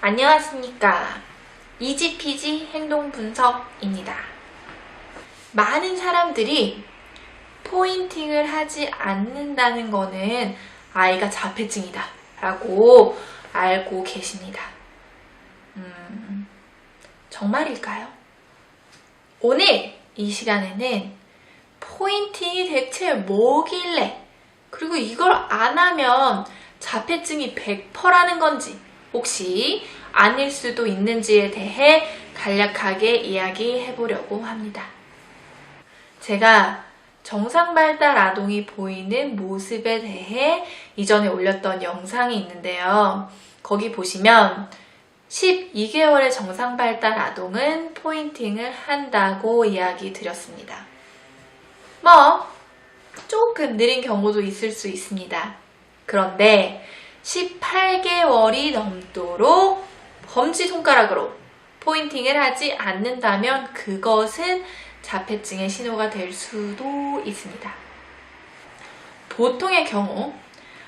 안녕하십니까. 이지피지 행동분석입니다. 많은 사람들이 포인팅을 하지 않는다는 거는 아이가 자폐증이다 라고 알고 계십니다. 정말일까요? 오늘 이 시간에는 포인팅이 대체 뭐길래, 그리고 이걸 안 하면 자폐증이 100%라는 건지 혹시 아닐 수도 있는지에 대해 간략하게 이야기해 보려고 합니다. 제가 정상발달 아동이 보이는 모습에 대해 이전에 올렸던 영상이 있는데요. 거기 보시면 12개월의 정상발달 아동은 포인팅을 한다고 이야기 드렸습니다. 조금 느린 경우도 있을 수 있습니다. 그런데 18개월이 넘도록 검지손가락으로 포인팅을 하지 않는다면 그것은 자폐증의 신호가 될 수도 있습니다. 보통의 경우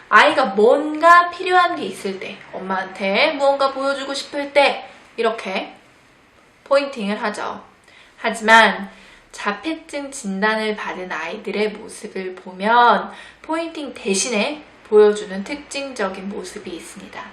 아이가 뭔가 필요한 게 있을 때, 엄마한테 무언가 보여주고 싶을 때 이렇게 포인팅을 하죠. 하지만 자폐증 진단을 받은 아이들의 모습을 보면 포인팅 대신에 보여주는 특징적인 모습이 있습니다.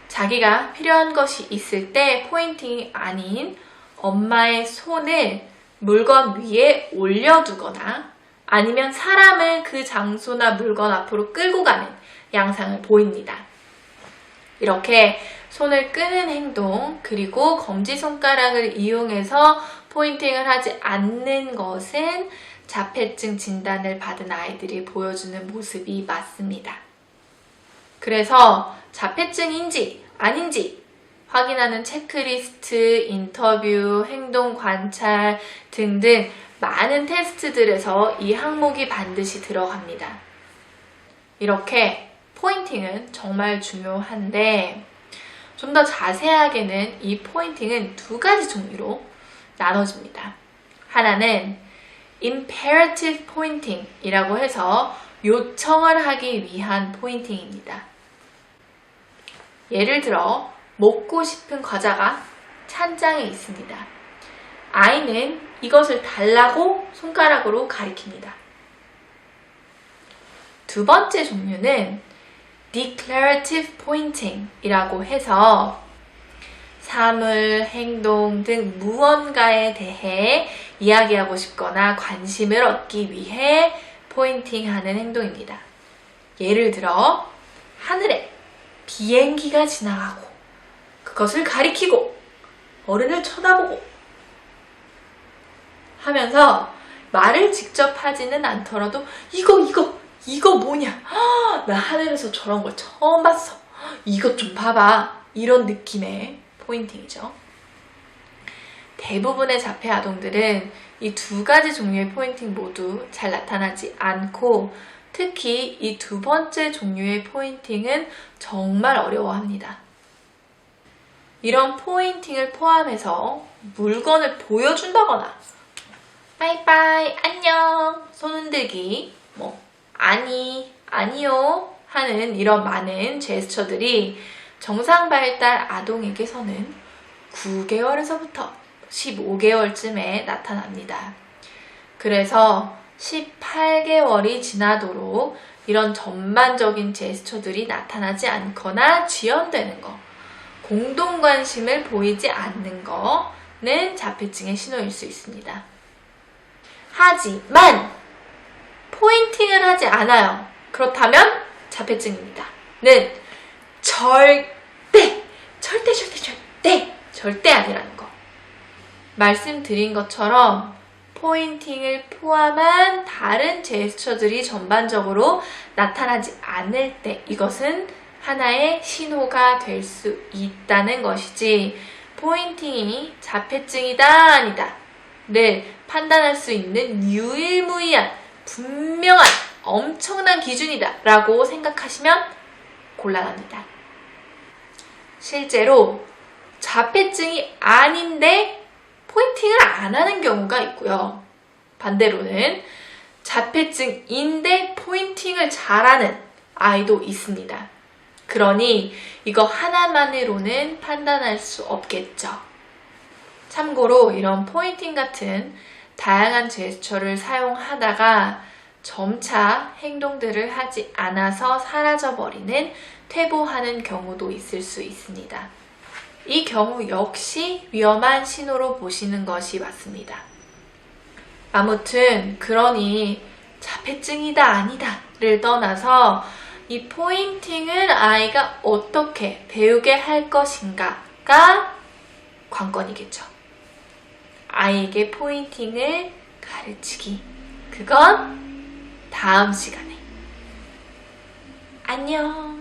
자기가 필요한 것이 있을 때 포인팅이 아닌 엄마의 손을 물건 위에 올려두거나 아니면 사람을 그 장소나 물건 앞으로 끌고 가는 양상을 보입니다. 이렇게 손을 끄는 행동, 그리고 검지손가락을 이용해서 포인팅을 하지 않는 것은 자폐증 진단을 받은 아이들이 보여주는 모습이 맞습니다. 그래서 자폐증인지 아닌지 확인하는 체크리스트, 인터뷰, 행동 관찰 등등 많은 테스트들에서 이 항목이 반드시 들어갑니다. 이렇게 포인팅은 정말 중요한데 좀 더 자세하게는 이 포인팅은 두 가지 종류로 나눠집니다. 하나는 imperative pointing 이라고 해서 요청을 하기 위한 포인팅입니다. 예를 들어 먹고 싶은 과자가 찬장에 있습니다. 아이는 이것을 달라고 손가락으로 가리킵니다. 두 번째 종류는 declarative pointing 이라고 해서 사물, 행동 등 무언가에 대해 이야기하고 싶거나 관심을 얻기 위해 포인팅하는 행동입니다. 예를 들어 하늘에 비행기가 지나가고 그것을 가리키고 어른을 쳐다보고 하면서 말을 직접 하지는 않더라도 이거 뭐냐? 나 하늘에서 저런 걸 처음 봤어. 이것 좀 봐봐. 이런 느낌의 포인팅이죠. 대부분의 자폐 아동들은 이 두 가지 종류의 포인팅 모두 잘 나타나지 않고 특히 이 두 번째 종류의 포인팅은 정말 어려워합니다. 이런 포인팅을 포함해서 물건을 보여준다거나 빠이빠이, 안녕, 손 흔들기, 아니, 아니요 하는 이런 많은 제스처들이 정상발달 아동에게서는 9개월에서부터 15개월쯤에 나타납니다. 그래서 18개월이 지나도록 이런 전반적인 제스처들이 나타나지 않거나 지연되는 거, 공동관심을 보이지 않는 거는 자폐증의 신호일 수 있습니다. 하지만 포인팅을 하지 않아요. 그렇다면 자폐증입니다. 는 절대 아니라는 거. 말씀드린 것처럼 포인팅을 포함한 다른 제스처들이 전반적으로 나타나지 않을 때 이것은 하나의 신호가 될 수 있다는 것이지 포인팅이 자폐증이다 아니다 를 판단할 수 있는 유일무이한 분명한 엄청난 기준이다 라고 생각하시면 곤란합니다. 실제로 자폐증이 아닌데 포인팅을 안 하는 경우가 있고요. 반대로는 자폐증인데 포인팅을 잘하는 아이도 있습니다. 그러니 이거 하나만으로는 판단할 수 없겠죠. 참고로 이런 포인팅 같은 다양한 제스처를 사용하다가 점차 행동들을 하지 않아서 사라져버리는 퇴보하는 경우도 있을 수 있습니다. 이 경우 역시 위험한 신호로 보시는 것이 맞습니다. 아무튼 그러니 자폐증이다 아니다를 떠나서 이 포인팅을 아이가 어떻게 배우게 할 것인가가 관건이겠죠. 아이에게 포인팅을 가르치기. 그건 다음 시간에. 안녕.